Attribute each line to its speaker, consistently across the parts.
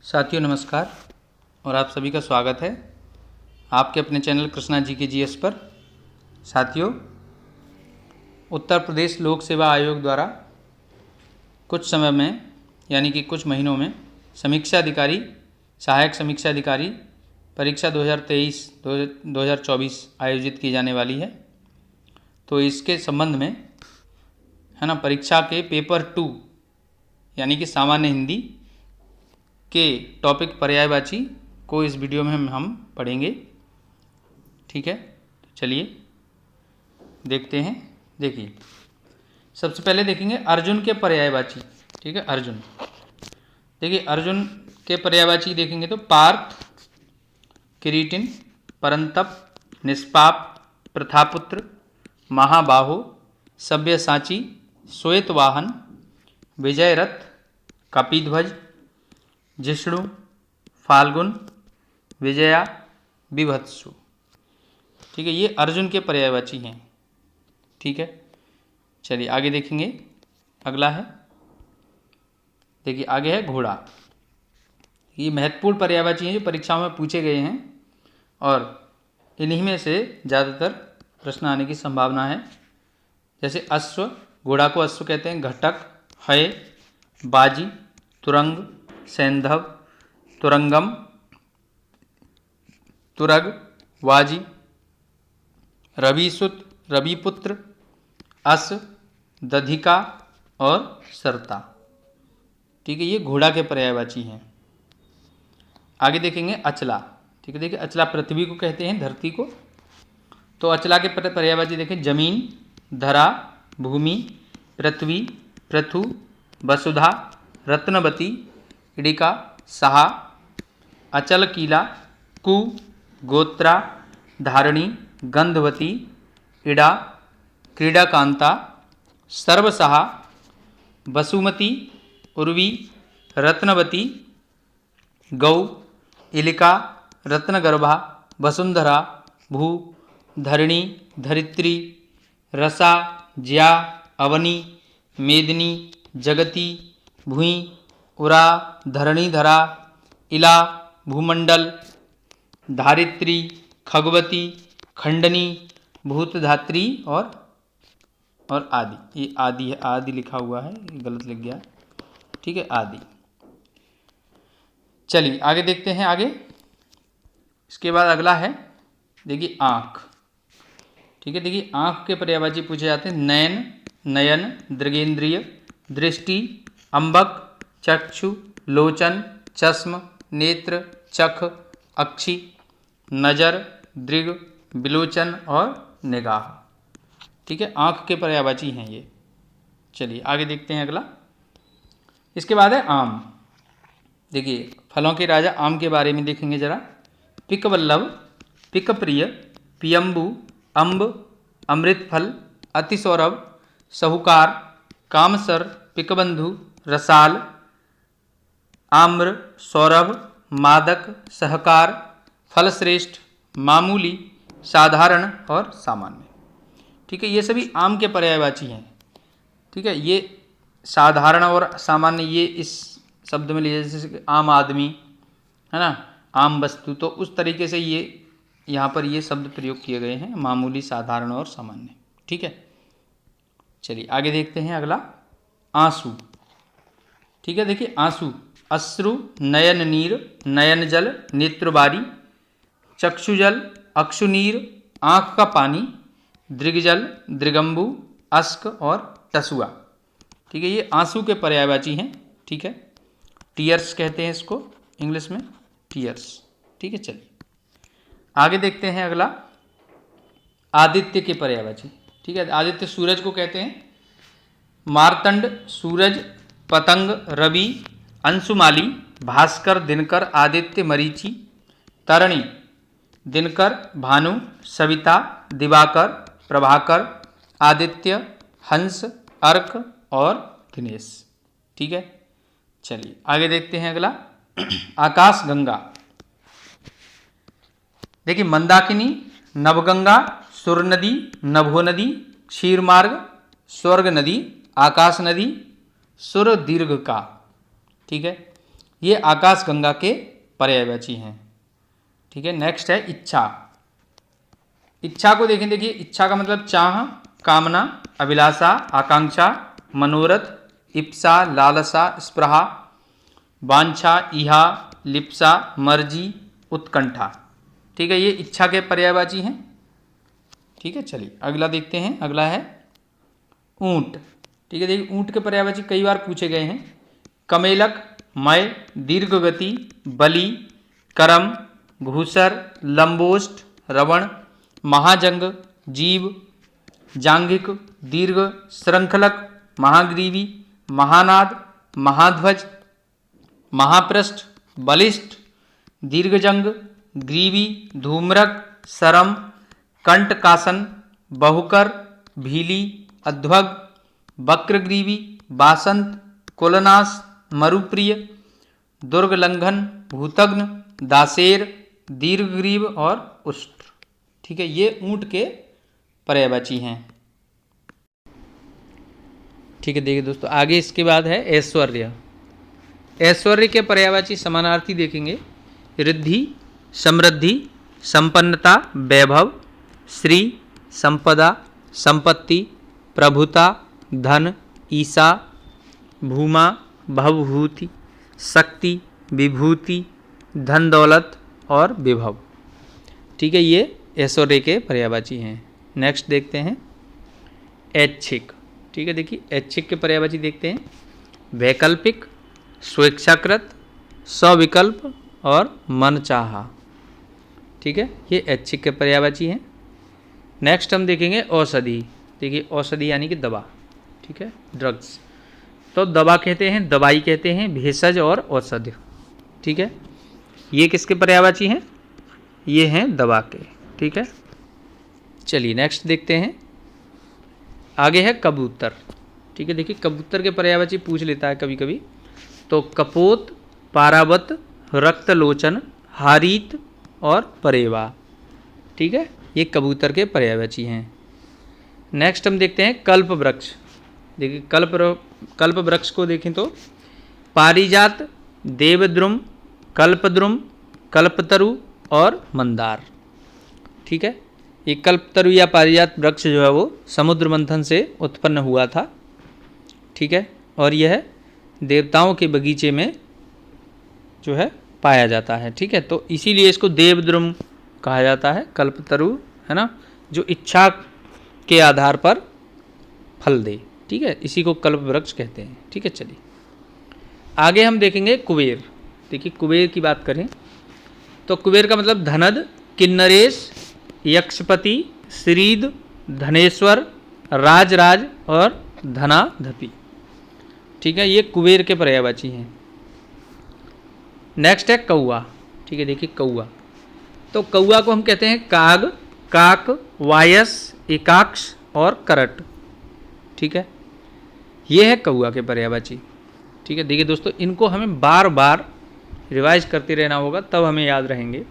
Speaker 1: साथियों नमस्कार और आप सभी का स्वागत है आपके अपने चैनल कृष्णा जी के जीएस पर। साथियों, उत्तर प्रदेश लोक सेवा आयोग द्वारा कुछ समय में यानी कि कुछ महीनों में समीक्षा अधिकारी, सहायक समीक्षा अधिकारी परीक्षा 2023-2024 आयोजित की जाने वाली है। तो इसके संबंध में है ना, परीक्षा के पेपर 2 यानी कि सामान्य हिंदी के टॉपिक पर्यायवाची को इस वीडियो में हम पढ़ेंगे। ठीक है, तो चलिए देखते हैं। देखिए, सबसे पहले देखेंगे अर्जुन के पर्यायवाची। ठीक है, अर्जुन। देखिए, अर्जुन के पर्यायवाची देखेंगे तो पार्थ, किरीटिन, परंतप, निष्पाप, प्रथापुत्र, महाबाहो, सव्यसाची, श्वेतवाहन, विजयरथ, कपिध्वज, जिष्णु, फाल्गुन, विजया, विभत्सु। ठीक है, ये अर्जुन के पर्यायवाची हैं। ठीक है, चलिए आगे देखेंगे। अगला है, देखिए आगे है घोड़ा। ये महत्वपूर्ण पर्यायवाची हैं जो परीक्षाओं में पूछे गए हैं और इन्हीं में से ज़्यादातर प्रश्न आने की संभावना है। जैसे अश्व, घोड़ा को अश्व कहते हैं। घटक, हय, बाजी, तुरंग, सैंधव, तुरंगम, तुरग, वाजी, रविसुत, रविपुत्र, अस, दधिका और सरता। ठीक है, ये घोड़ा के पर्यायवाची हैं। आगे देखेंगे अचला। ठीक है, देखिए अचला पृथ्वी को कहते हैं, धरती को। तो अचला के पर्यायवाची देखें, जमीन, धरा, भूमि, पृथ्वी, पृथु, वसुधा, रत्नवती, इडिका, सहा, अचल कीला, कु, गोत्रा, धारणी, गंधवती, इडा, क्रीडाकांता, सर्वसहा, वसुमती, उर्वी, रत्नवती, गौ, इलिका, रत्नगर्भा, वसुंधरा, भू, धरणी, धरित्री, रसा, ज्या, अवनी, मेदिनी, जगती, भूई, उरा, धरणीधरा, इला, भूमंडल, धारित्री, खगवती, खंडनी, भूतधात्री और आदि। ये आदि है, आदि लिखा हुआ है, ये गलत लिख गया। ठीक है, आदि। चलिए आगे देखते हैं। आगे इसके बाद अगला है, देखिए आँख। ठीक है, देखिए आँख के पर्यायवाची पूछे जाते हैं। नयन, नयन, दृगेंद्रिय, दृष्टि, अंबक, चक्षु, लोचन, चश्म, नेत्र, चख, अक्षि, नजर, दृग, विलोचन और निगाह। ठीक है, आँख के पर्यायवाची हैं ये। चलिए आगे देखते हैं अगला। इसके बाद है आम। देखिए फलों के राजा आम के बारे में देखेंगे जरा। पिकवल्लभ, पिकप्रिय, पियम्बु, अम्ब, अमृतफल, अतिसौरभ, साहूकार, कामसर, पिकबंधु, रसाल, आम्र, सौरभ, मादक, सहकार, फलश्रेष्ठ, मामूली, साधारण और सामान्य। ठीक है, ये सभी आम के पर्यायवाची हैं। ठीक है, ये साधारण और सामान्य ये इस शब्द में लिए, जैसे आम आदमी है ना, आम वस्तु, तो उस तरीके से ये यहाँ पर ये शब्द प्रयोग किए गए हैं, मामूली, साधारण और सामान्य। ठीक है, चलिए आगे देखते हैं अगला, आंसू। ठीक है, देखिए आंसू, अश्रु, नयन नीर, नयन जल, नेत्रबारी, चक्षुजल, अक्षुनीर, आँख का पानी, दृगजल, दृगंबु, अस्क और टसुआ। ठीक है, ये आंसू के पर्यायवाची हैं। ठीक है, टीयर्स कहते हैं इसको इंग्लिश में, टीयर्स। ठीक है, चलिए आगे देखते हैं अगला, आदित्य के पर्यायवाची। ठीक है, आदित्य सूरज को कहते हैं। मार्तंड, सूरज, पतंग, रवि, अंशुमाली, भास्कर, दिनकर, आदित्य, मरीचि, तरणी, दिनकर, भानु, सविता, दिवाकर, प्रभाकर, आदित्य, हंस, अर्क और दिनेश। ठीक है, चलिए आगे देखते हैं अगला, आकाश गंगा। देखिए मंदाकिनी, नवगंगा, सुर नदी, नभो नदी, क्षीरमार्ग, स्वर्ग नदी, आकाश नदी, सुर दीर्घ का। ठीक है, ये आकाश गंगा के पर्यायवाची हैं। ठीक है, नेक्स्ट है इच्छा। इच्छा को देखें, देखिए इच्छा का मतलब चाह, कामना, अभिलाषा, आकांक्षा, मनोरथ, इप्सा, लालसा, स्पृहा, वांछा, इहा, लिप्सा, मर्जी, उत्कंठा। ठीक है, ये इच्छा के पर्यायवाची हैं। ठीक है, चलिए अगला देखते हैं। अगला है ऊंट। ठीक है, देखिए ऊंट के पर्यायवाची कई बार पूछे गए हैं। कमेलक, मय, दीर्घगति, बलि, करम, घूसर, लंबोष्ट, रवण, महाजंग, जीव, जांघिक, दीर्घ, श्रृंखलक, महाग्रीवी, महानाद, महाध्वज, महापृष्ठ, बलिष्ठ, दीर्घजंग, ग्रीवी, धूम्रक, सरम, कंटकासन, बहुकर, भीली, अध्वग, वक्रग्रीवी, बासंत, कुलनाश, मरुप्रिय, दुर्गलंघन, भूतग्न, दासेर, दीर्घग्रीव और उष्ट्र। ठीक है, ये ऊंट के पर्यायवाची हैं। ठीक है, देखिए दोस्तों आगे इसके बाद है ऐश्वर्य। ऐश्वर्य के पर्यायवाची समानार्थी देखेंगे। रिद्धि, समृद्धि, संपन्नता, वैभव, श्री, संपदा, संपत्ति, प्रभुता, धन, ईसा, भूमा, भवभूति, शक्ति, विभूति, धन दौलत और विभव। ठीक है, ये ऐश्वर्य के पर्यायवाची हैं। नेक्स्ट देखते हैं ऐच्छिक। ठीक है, देखिए ऐच्छिक के पर्यायवाची देखते हैं। वैकल्पिक, स्वेच्छाकृत, सविकल्प और मनचाहा। ठीक है, ये ऐच्छिक के पर्यायवाची हैं। नेक्स्ट हम देखेंगे औषधि। देखिए औषधि यानी कि दवा। ठीक है, ड्रग्स। तो दवा कहते हैं, दवाई कहते हैं, भेषज और औषध। ठीक है, ये किसके पर्यायवाची हैं? ये हैं दवा के। ठीक है, चलिए नेक्स्ट देखते हैं। आगे है कबूतर। ठीक है, देखिए कबूतर के पर्यायवाची पूछ लेता है कभी कभी। तो कपोत, पारावत, रक्तलोचन, हारीत और परेवा। ठीक है, ये कबूतर के पर्यायवाची हैं। नेक्स्ट हम देखते हैं कल्प वृक्ष। देखिए कल्प वृक्ष को देखें तो पारिजात, देवद्रुम, कल्पद्रुम, कल्पतरु और मंदार। ठीक है, ये कल्पतरु या पारिजात वृक्ष जो है वो समुद्र मंथन से उत्पन्न हुआ था। ठीक है, और यह देवताओं के बगीचे में जो है पाया जाता है। ठीक है, तो इसीलिए इसको देवद्रुम कहा जाता है, कल्पतरु है ना, जो इच्छा के आधार पर फल दे। ठीक है, इसी को कल्प वृक्ष कहते हैं। ठीक है, चलिए आगे हम देखेंगे कुबेर। देखिए कुबेर की बात करें तो कुबेर का मतलब धनद, किन्नरेश, यक्षपति, श्रीद, धनेश्वर, राजराज और धनाधपि। ठीक है, ये कुबेर के पर्यायवाची हैं। नेक्स्ट है कौआ। ठीक है, देखिए कौआ। तो कौआ को हम कहते हैं काग, काक, वायस, एकाक्ष और करट। ठीक है, ये है कौआ के पर्यायवाची। ठीक है, देखिए दोस्तों इनको हमें बार बार रिवाइज करते रहना होगा, तब हमें याद रहेंगे।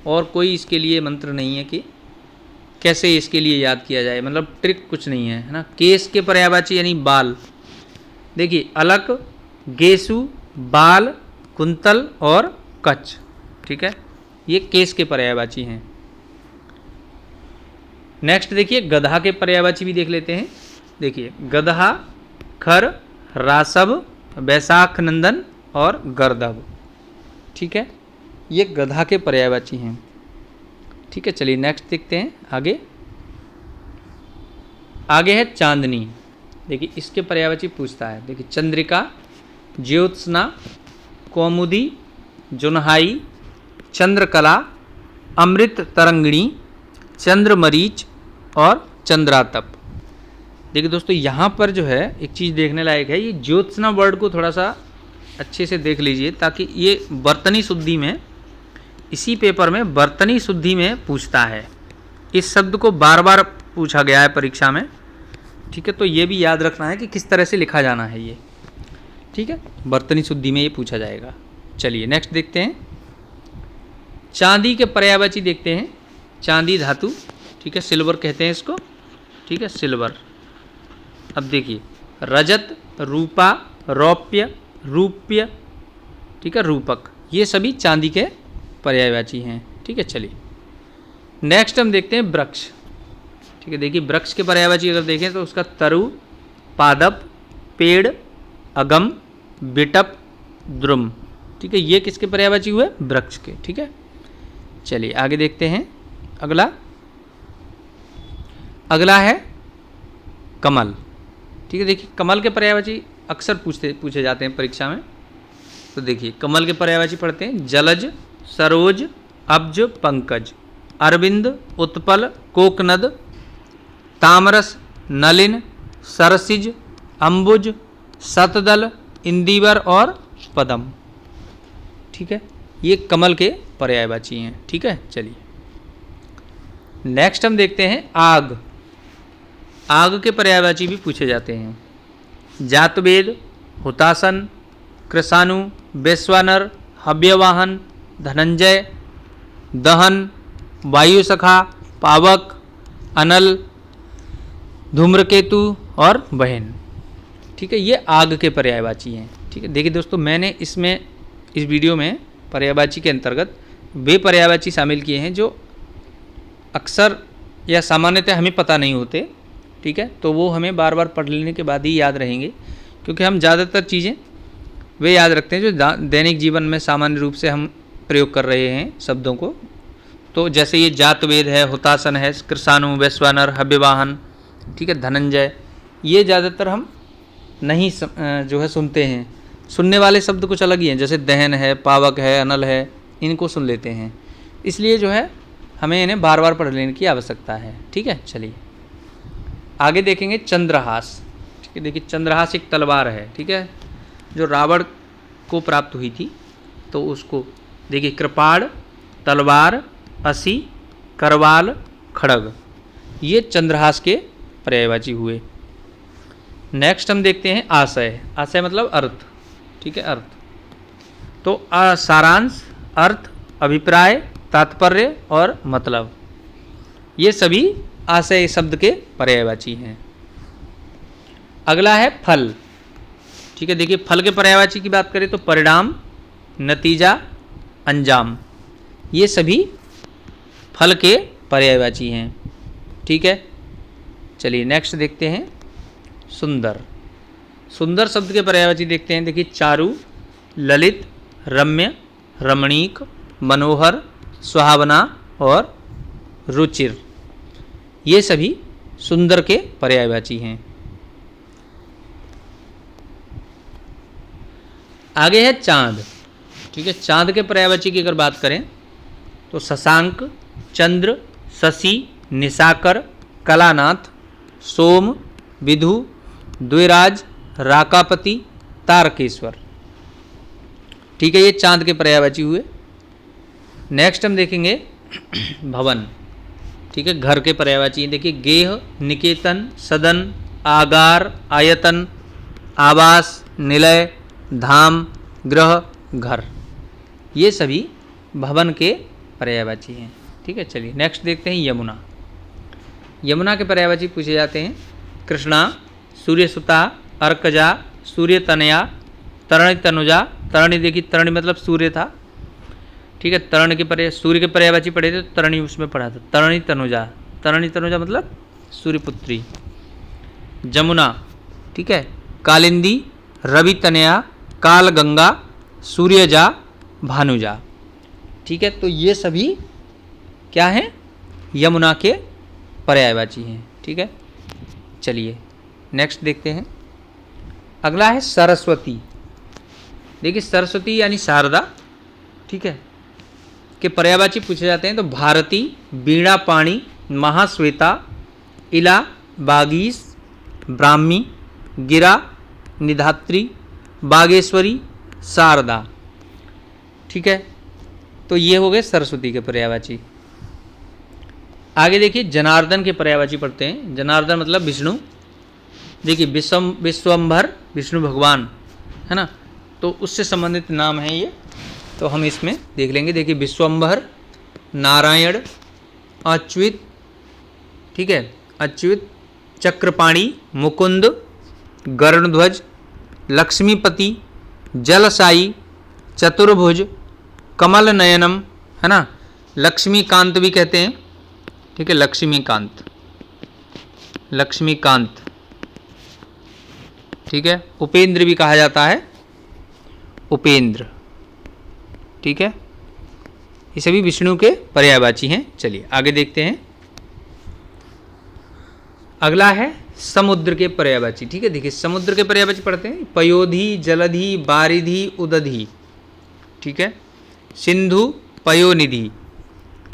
Speaker 1: और कोई इसके लिए मंत्र नहीं है कि कैसे इसके लिए याद किया जाए, मतलब ट्रिक कुछ नहीं है, है ना। केस के पर्यायवाची यानी बाल। देखिए अलक, गेसु, बाल, कुंतल और कच्छ। ठीक है, ये केस के पर्यायवाची हैं। नेक्स्ट देखिए गधा के पर्यायवाची भी देख लेते हैं। देखिए गधा, खर, रासव, वैशाख नंदन और गर्दभ। ठीक है, ये गधा के पर्यायवाची हैं। ठीक है, चलिए नेक्स्ट देखते हैं आगे। आगे है चांदनी। देखिए इसके पर्यायवाची पूछता है। देखिए चंद्रिका, ज्योत्सना, कौमुदी, जुनहाई, चंद्रकला, अमृत तरंगिणी, चंद्रमरीच और चंद्रातप। देखिए दोस्तों यहाँ पर जो है एक चीज़ देखने लायक है, ये ज्योत्सना वर्ड को थोड़ा सा अच्छे से देख लीजिए, ताकि ये बर्तनी शुद्धि में, इसी पेपर में बर्तनी शुद्धि में पूछता है। इस शब्द को बार बार पूछा गया है परीक्षा में। ठीक है, तो ये भी याद रखना है कि किस तरह से लिखा जाना है ये। ठीक है, बर्तनी शुद्धि में ये पूछा जाएगा। चलिए नेक्स्ट देखते हैं। चांदी के पर्यायवाची देखते हैं। चांदी धातु। ठीक है, सिल्वर कहते हैं इसको। ठीक है, सिल्वर। अब देखिए रजत, रूपा, रौप्य, रूप्य, ठीक है, रूपक, ये सभी चांदी के पर्यायवाची हैं। ठीक है, चलिए नेक्स्ट हम देखते हैं वृक्ष। ठीक है, देखिए वृक्ष के पर्यायवाची अगर देखें तो उसका तरु, पादप, पेड़, अगम, बिटप, द्रुम। ठीक है, ये किसके पर्यायवाची हुए? वृक्ष के। ठीक है, चलिए आगे देखते हैं। अगला है कमल। ठीक है, देखिए कमल के पर्यायवाची अक्सर पूछे जाते हैं परीक्षा में। तो देखिए कमल के पर्यायवाची पढ़ते हैं जलज, सरोज, अब्ज, पंकज, अरविंद, उत्पल, कोकनद, तामरस, नलिन, सरसिज, अंबुज, शतदल, इंदिवर और पदम। ठीक है, ये कमल के पर्यायवाची हैं। ठीक है, चलिए नेक्स्ट हम देखते हैं आग। आग के पर्यायवाची भी पूछे जाते हैं। जातवेद, हुतासन, कृसानु, वैश्वानर, हव्यवाहन, धनंजय, दहन, वायुसखा, पावक, अनल, धूम्रकेतु और बहन। ठीक है, ये आग के पर्यायवाची हैं। ठीक है, देखिए दोस्तों मैंने इस वीडियो में पर्यायवाची के अंतर्गत वे पर्यायवाची शामिल किए हैं जो अक्सर या सामान्यतः हमें पता नहीं होते। ठीक है, तो वो हमें बार बार पढ़ लेने के बाद ही याद रहेंगे, क्योंकि हम ज़्यादातर चीज़ें वे याद रखते हैं जो दैनिक जीवन में सामान्य रूप से हम प्रयोग कर रहे हैं शब्दों को। तो जैसे ये जातवेद है, हुतासन है, कृसानु, वैश्वानर, हव्यवाहन, ठीक है, धनंजय, ये ज़्यादातर हम नहीं जो है सुनते हैं। सुनने वाले शब्द कुछ अलग ही हैं, जैसे दहन है, पावक है, अनल है, इनको सुन लेते हैं। इसलिए जो है हमें इन्हें बार बार पढ़ लेने की आवश्यकता है। ठीक है, चलिए आगे देखेंगे चंद्रहास। ठीक है, देखिए चंद्रहास एक तलवार है। ठीक है, जो रावण को प्राप्त हुई थी, तो उसको देखिए कृपाण, तलवार, असी, करवाल, खड़ग, ये चंद्रहास के पर्यायवाची हुए। नेक्स्ट हम देखते हैं आशय। आशय मतलब अर्थ। ठीक है, अर्थ तो सारांश, अर्थ, अभिप्राय, तात्पर्य और मतलब, ये सभी आशय शब्द के पर्यायवाची हैं। अगला है फल। ठीक है, देखिए फल के पर्यायवाची की बात करें तो परिणाम, नतीजा, अंजाम, ये सभी फल के पर्यायवाची हैं। ठीक है, चलिए नेक्स्ट देखते हैं सुंदर। सुंदर शब्द के पर्यायवाची देखते हैं। देखिए चारु, ललित, रम्य, रमणीक, मनोहर, सुहावना और रुचिर, ये सभी सुंदर के पर्यायवाची हैं। आगे है चांद। ठीक है, चांद के पर्यायवाची की अगर बात करें तो शशांक, चंद्र, शशि, निशाकर, कलानाथ, सोम, विधु, द्विराज, राकापति, तारकेश्वर। ठीक है, ये चांद के पर्यायवाची हुए। नेक्स्ट हम देखेंगे भवन। ठीक है, घर के पर्यायवाची देखिए गेह, निकेतन, सदन, आगार, आयतन, आवास, निलय, धाम, गृह, घर, ये सभी भवन के पर्यायवाची हैं। ठीक है, चलिए नेक्स्ट देखते हैं यमुना। यमुना के पर्यायवाची पूछे जाते हैं कृष्णा, सूर्यसुता, अर्कजा, सूर्यतनया, तरणी तनुजा। तरणी देखिए तरणी मतलब सूर्य था। ठीक है, तरण के सूर्य के पर्यायवाची पढ़े थे तो तरणी उसमें पढ़ा था। तरणी तनुजा, तरणी तनुजा मतलब सूर्यपुत्री। जमुना, ठीक है, कालिंदी, रवि तनया, काल गंगा, सूर्यजा, भानुजा। ठीक है, तो ये सभी क्या हैं? यमुना के पर्यायवाची हैं। ठीक है, चलिए नेक्स्ट देखते हैं। अगला है सरस्वती। देखिए सरस्वती यानी शारदा, ठीक है, के पर्यायवाची पूछे जाते हैं तो भारती, वीणा पाणी, महाश्वेता, इला, बागीश, ब्राह्मी, गिरा, निधात्री, बागेश्वरी, शारदा। ठीक है, तो ये हो गए सरस्वती के पर्यायवाची। आगे देखिए जनार्दन के पर्यायवाची पढ़ते हैं। जनार्दन मतलब विष्णु। देखिए विश्वम्भर विष्णु भगवान है ना, तो उससे संबंधित नाम है ये, तो हम इसमें देख लेंगे। देखिए विश्वम्भर, नारायण, अच्युत, ठीक है, अच्युत, चक्रपाणी, मुकुंद, गरुड़ध्वज, लक्ष्मीपति, जलसाई, चतुर्भुज, कमल नयनम, है ना, लक्ष्मीकांत भी कहते हैं, ठीक है, लक्ष्मीकांत, लक्ष्मीकांत, ठीक है, उपेंद्र भी कहा जाता है, उपेंद्र, ठीक है, ये सभी विष्णु के पर्यायवाची हैं। चलिए आगे देखते हैं। अगला है समुद्र के पर्यायवाची, ठीक है, देखिए समुद्र के पर्यायवाची पढ़ते हैं। पयोधि, जलधि, बारिधि, उदधि, ठीक है, सिंधु, पयोनिधि,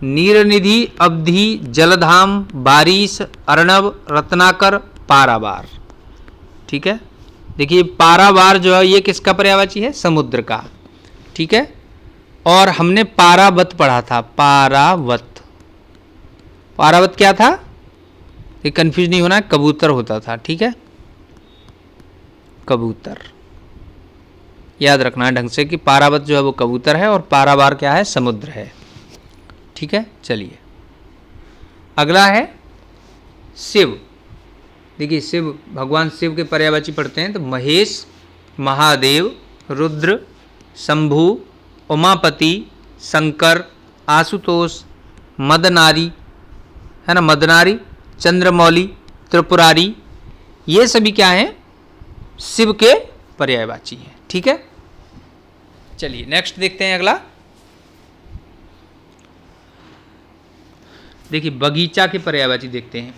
Speaker 1: नीरनिधि, अवधि, जलधाम, बारिश, अर्णव, रत्नाकर, पारावार, ठीक है। देखिए पारावार जो है ये किसका पर्यायवाची है? समुद्र का, ठीक है। और हमने पारावत पढ़ा था, पारावत, पारावत क्या था? ये कंफ्यूज नहीं होना है, कबूतर होता था, ठीक है, कबूतर, याद रखना है ढंग से कि पारावत जो है वो कबूतर है और पारावार क्या है? समुद्र है, ठीक है। चलिए अगला है शिव। देखिए शिव, भगवान शिव के पर्यायवाची पढ़ते हैं तो महेश, महादेव, रुद्र, शंभु, उमापति, शंकर, आशुतोष, मदनारी, है ना, मदनारी, चंद्रमौली, त्रिपुरारी, ये सभी क्या हैं? शिव के पर्यायवाची हैं, ठीक है। चलिए नेक्स्ट देखते हैं अगला। देखिए बगीचा के पर्यायवाची देखते हैं।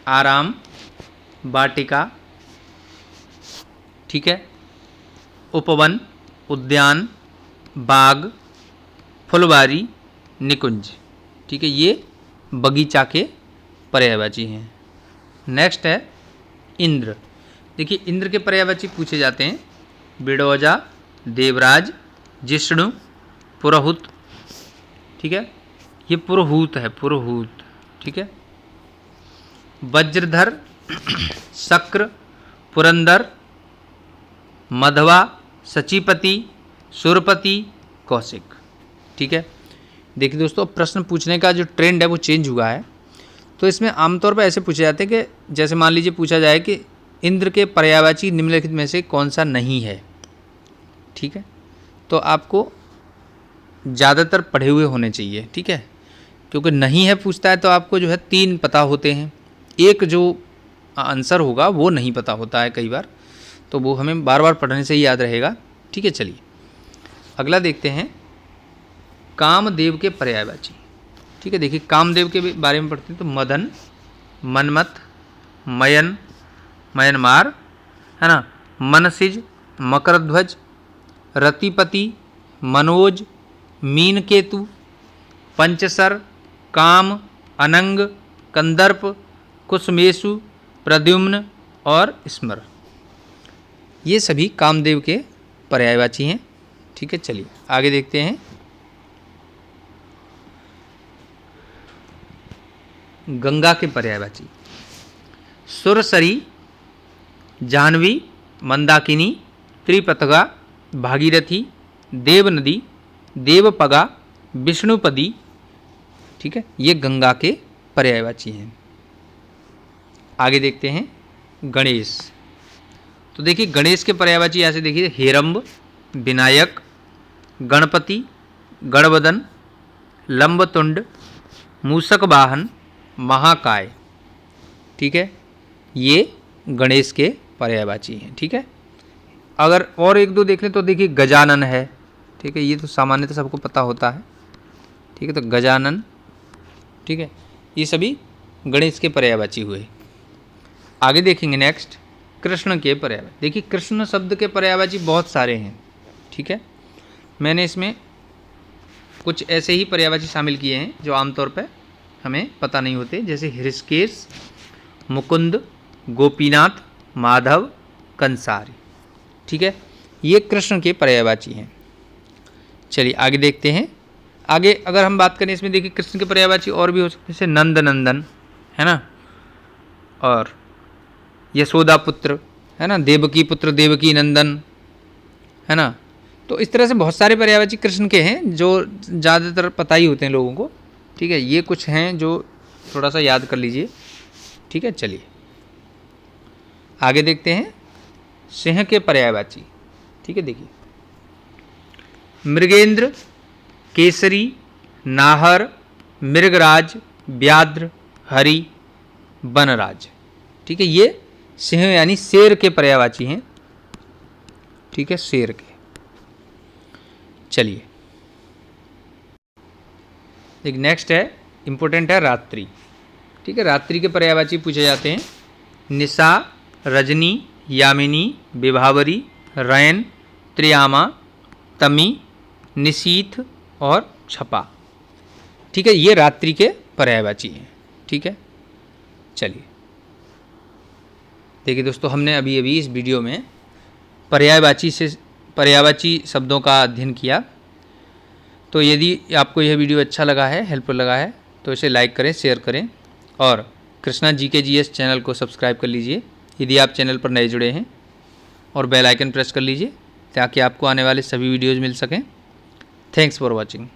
Speaker 1: आराम, वाटिका, ठीक है, उपवन, उद्यान, बाग, फुलवारी, निकुंज, ठीक है, ये बगीचा के पर्यायवाची हैं। नेक्स्ट है इंद्र। देखिए इंद्र के पर्यायवाची पूछे जाते हैं। बिडोजा, देवराज, जिष्णु, पुरोहुत, ठीक है, ये पुरोहुत है, पुरोहुत, ठीक है, वज्रधर, शक्र, पुरंदर, मधवा, सचीपति, सुरपति, कौशिक, ठीक है। देखिए दोस्तों प्रश्न पूछने का जो ट्रेंड है वो चेंज हुआ है, तो इसमें आमतौर पर ऐसे पूछे जाते हैं कि जैसे मान लीजिए पूछा जाए कि इंद्र के पर्यायवाची निम्नलिखित में से कौन सा नहीं है, ठीक है, तो आपको ज़्यादातर पढ़े हुए होने चाहिए, ठीक है, क्योंकि नहीं है पूछता है तो आपको जो है 3 पता होते हैं, एक जो आंसर होगा वो नहीं पता होता है कई बार, तो वो हमें बार बार पढ़ने से ही याद रहेगा, ठीक है। चलिए अगला देखते हैं कामदेव के पर्यायवाची, ठीक है। देखिए कामदेव के बारे में पढ़ते हैं तो मदन, मनमथ, मयन, म्यांमार, है ना, मनसिज, मकरध्वज, रतिपति, मनोज, मीनकेतु, पंचसर, काम, अनंग, कंदर्प, कुसमेशु, प्रद्युम्न और स्मर, ये सभी कामदेव के पर्यायवाची हैं, ठीक है। चलिए आगे देखते हैं। गंगा के पर्यायवाची सुरसरी, जाह्नवी, मंदाकिनी, त्रिपथगा, भागीरथी, देवनदी, देवपगा, विष्णुपदी, ठीक है, ये गंगा के पर्यायवाची हैं। आगे देखते हैं गणेश। तो देखिए गणेश के पर्यायवाची ऐसे देखिए हेरंब, विनायक, गणपति, गणवदन, लंबतुंड, मूषक वाहन, महाकाय, ठीक है, ये गणेश के पर्यायवाची हैं, ठीक है। अगर और एक दो देख लें तो देखिए गजानन है, ठीक है, ये तो सामान्यतः सबको पता होता है, ठीक है, तो गजानन, ठीक है, ये सभी गणेश के पर्यायवाची हुए। आगे देखेंगे नेक्स्ट कृष्ण के पर्यायवाची। देखिए कृष्ण शब्द के पर्यायवाची बहुत सारे हैं, ठीक है, मैंने इसमें कुछ ऐसे ही पर्यायवाची शामिल किए हैं जो आमतौर पर हमें पता नहीं होते, जैसे हृषिकेश, मुकुंद, गोपीनाथ, माधव, कंसारी, ठीक है, ये कृष्ण के पर्यायवाची हैं। चलिए आगे देखते हैं। आगे अगर हम बात करें इसमें देखिए कृष्ण के पर्यायवाची और भी हो सकते हैं, जैसे नंद नंदन, है ना, और यशोदा पुत्र, है ना, देवकी पुत्र, देवकी नंदन, है ना, तो इस तरह से बहुत सारे पर्यायवाची कृष्ण के हैं जो ज़्यादातर पता ही होते हैं लोगों को, ठीक है, ये कुछ हैं जो थोड़ा सा याद कर लीजिए, ठीक है। चलिए आगे देखते हैं सिंह के पर्यायवाची, ठीक है। देखिए मृगेंद्र, केसरी, नाहर, मृगराज, व्याघ्र, हरि, वनराज। ठीक है, ये सिंह यानी शेर के पर्यायवाची हैं। ठीक है, शेर के। चलिए एक नेक्स्ट है, इंपॉर्टेंट है, रात्रि। ठीक है, रात्रि के पर्यायवाची पूछे जाते हैं। निशा, रजनी, यामिनी, विभावरी, रैन, त्रियामा, तमी, निशीथ और छपा। ठीक है, ये रात्रि के पर्यायवाची हैं। ठीक है, चलिए देखिए दोस्तों, हमने अभी अभी इस वीडियो में पर्यायवाची शब्दों का अध्ययन किया। तो यदि आपको यह वीडियो अच्छा लगा है, हेल्पफुल लगा है, तो इसे लाइक करें, शेयर करें और कृष्णा GKGS चैनल को सब्सक्राइब कर लीजिए यदि आप चैनल पर नए जुड़े हैं, और बेल आइकन प्रेस कर लीजिए ताकि आपको आने वाले सभी वीडियोज़ मिल सकें। Thanks for watching.